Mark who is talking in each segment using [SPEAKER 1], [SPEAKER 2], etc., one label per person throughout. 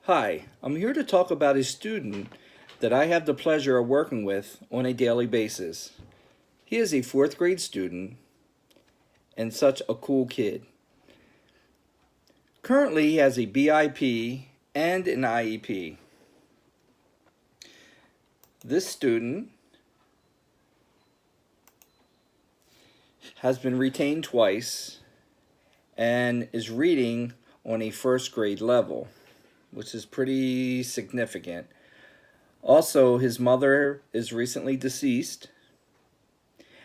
[SPEAKER 1] Hi, I'm here to talk about a student that I have the pleasure of working with on a daily basis. He is a fourth grade student and such a cool kid. Currently, he has a BIP and an IEP. This student has been retained twice and is reading on a first grade level, which is pretty significant. Also, his mother is recently deceased,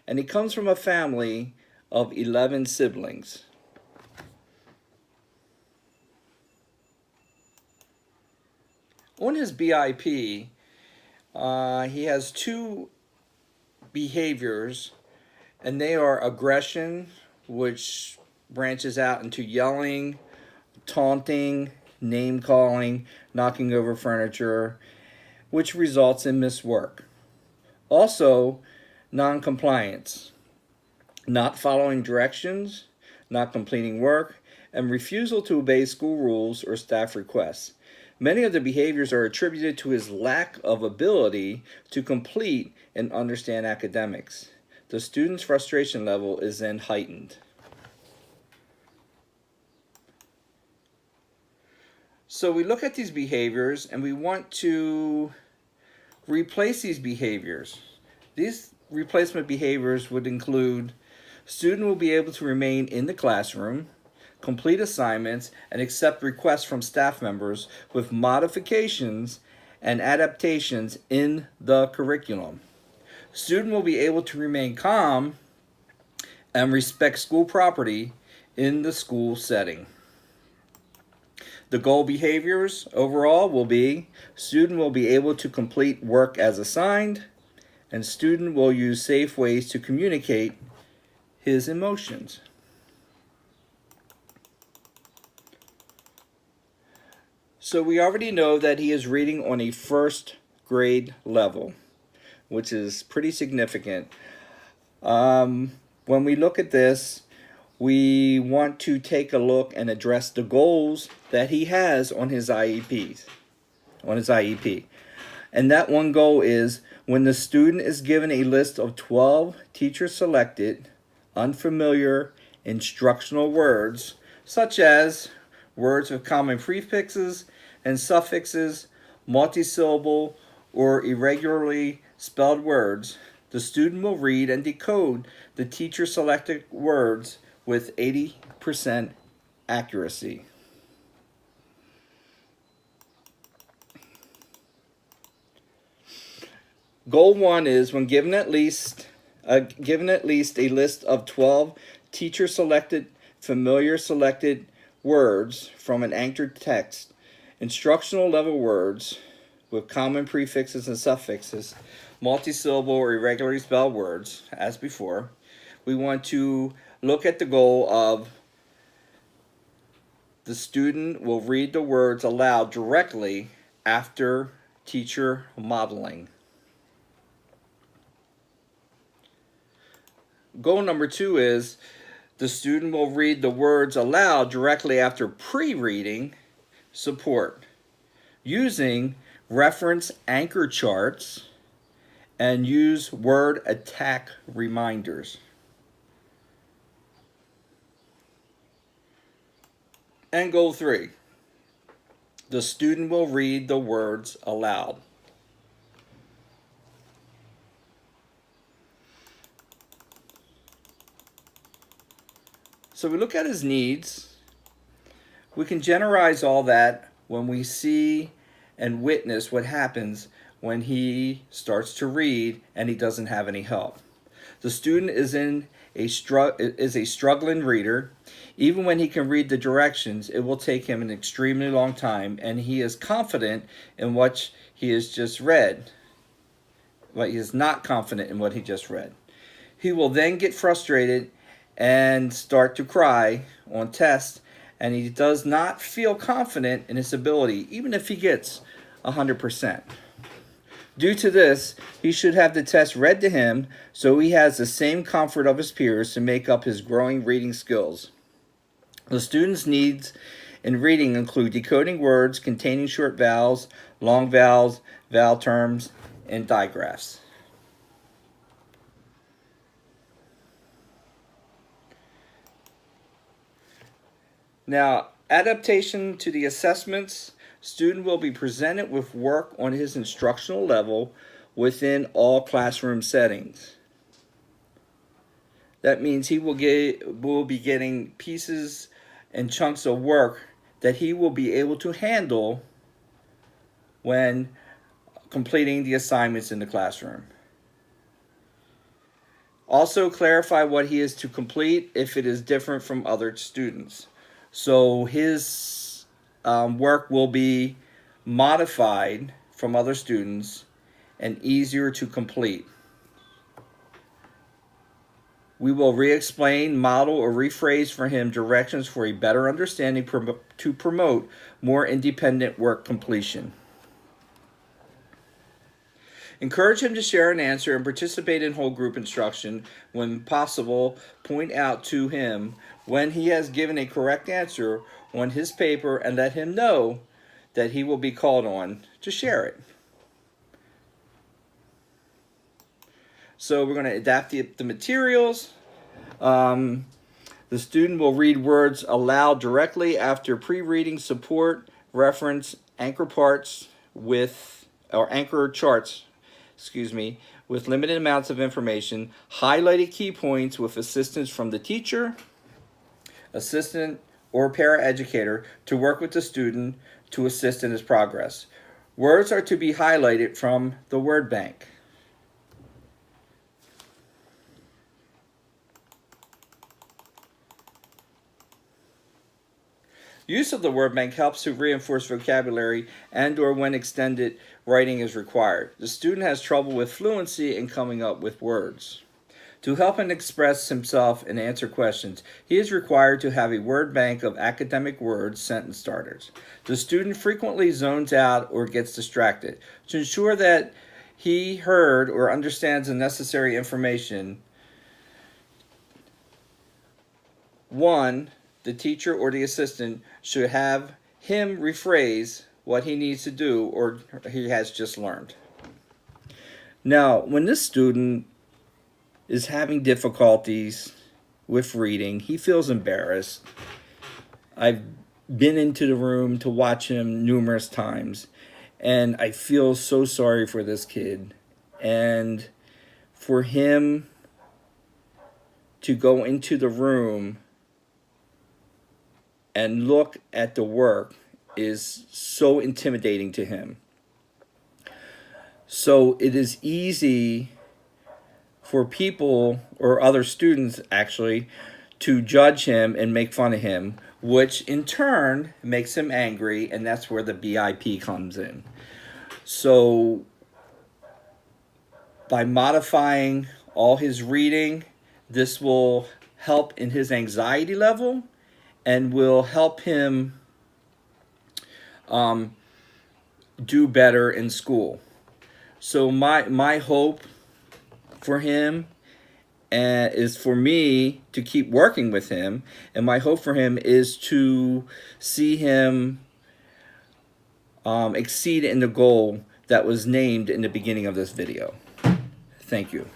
[SPEAKER 1] and he comes from a family of 11 siblings. On his BIP, he has two behaviors, and they are aggression, which branches out into yelling, taunting, name calling, knocking over furniture, which results in missed work. Also, non-compliance, not following directions, not completing work, and refusal to obey school rules or staff requests. Many of the behaviors are attributed to his lack of ability to complete and understand academics. The student's frustration level is then heightened. So we look at these behaviors and we want to replace these behaviors. These replacement behaviors would include: student will be able to remain in the classroom, complete assignments, and accept requests from staff members with modifications and adaptations in the curriculum. Student will be able to remain calm and respect school property in the school setting. The goal behaviors overall will be: student will be able to complete work as assigned, and student will use safe ways to communicate his emotions. So we already know that he is reading on a first grade level, which is pretty significant. When we look at this, we want to take a look and address the goals that he has on his IEP. And that one goal is: when the student is given a list of 12 teacher-selected, unfamiliar instructional words, such as words with common prefixes and suffixes, multisyllable or irregularly spelled words, the student will read and decode the teacher-selected words with 80% accuracy. Goal 1 is: when given at least a list of 12 teacher-selected, familiar selected words from an anchored text, instructional level words with common prefixes and suffixes, multisyllable or irregularly spelled words, as before, we want to look at the goal of: the student will read the words aloud directly after teacher modeling. Goal number 2 is: the student will read the words aloud directly after pre-reading support, using reference anchor charts and use word attack reminders. And goal 3, the student will read the words aloud. So we look at his needs. We can generalize all that when we see and witness what happens when he starts to read and he doesn't have any help. The student is a struggling reader. Even when he can read the directions, it will take him an extremely long time, and he is confident in what he has just read, but he is not confident in what he just read. He will then get frustrated and start to cry on tests, and he does not feel confident in his ability, even if he gets 100%. Due to this, he should have the test read to him so he has the same comfort of his peers to make up his growing reading skills. The student's needs in reading include decoding words containing short vowels, long vowels, vowel terms, and digraphs. Now, adaptation to the assessments. Student will be presented with work on his instructional level within all classroom settings. That means he will be getting pieces and chunks of work that he will be able to handle when completing the assignments in the classroom. Also clarify what he is to complete if it is different from other students. So his work will be modified from other students and easier to complete. We will re-explain, model, or rephrase for him directions for a better understanding to promote more independent work completion. Encourage him to share an answer and participate in whole group instruction. When possible, point out to him when he has given a correct answer on his paper and let him know that he will be called on to share it. So we're going to adapt the materials. The student will read words aloud directly after pre-reading support, reference, anchor charts with limited amounts of information, highlighted key points with assistance from the teacher, assistant, or paraeducator to work with the student to assist in his progress. Words are to be highlighted from the word bank. Use of the word bank helps to reinforce vocabulary and or when extended writing is required. The student has trouble with fluency in coming up with words. To help him express himself and answer questions, he is required to have a word bank of academic words, sentence starters. The student frequently zones out or gets distracted. To ensure that he heard or understands the necessary information, 1, the teacher or the assistant should have him rephrase what he needs to do or he has just learned. Now, when this student is having difficulties with reading, he feels embarrassed. I've been into the room to watch him numerous times, and I feel so sorry for this kid. And for him to go into the room and look at the work is so intimidating to him. So it is easy for people or other students actually to judge him and make fun of him, which in turn makes him angry, and that's where the BIP comes in. So by modifying all his reading, this will help in his anxiety level and will help him do better in school. So my hope for him is for me to keep working with him, and my hope for him is to see him exceed in the goal that was named in the beginning of this video. Thank you.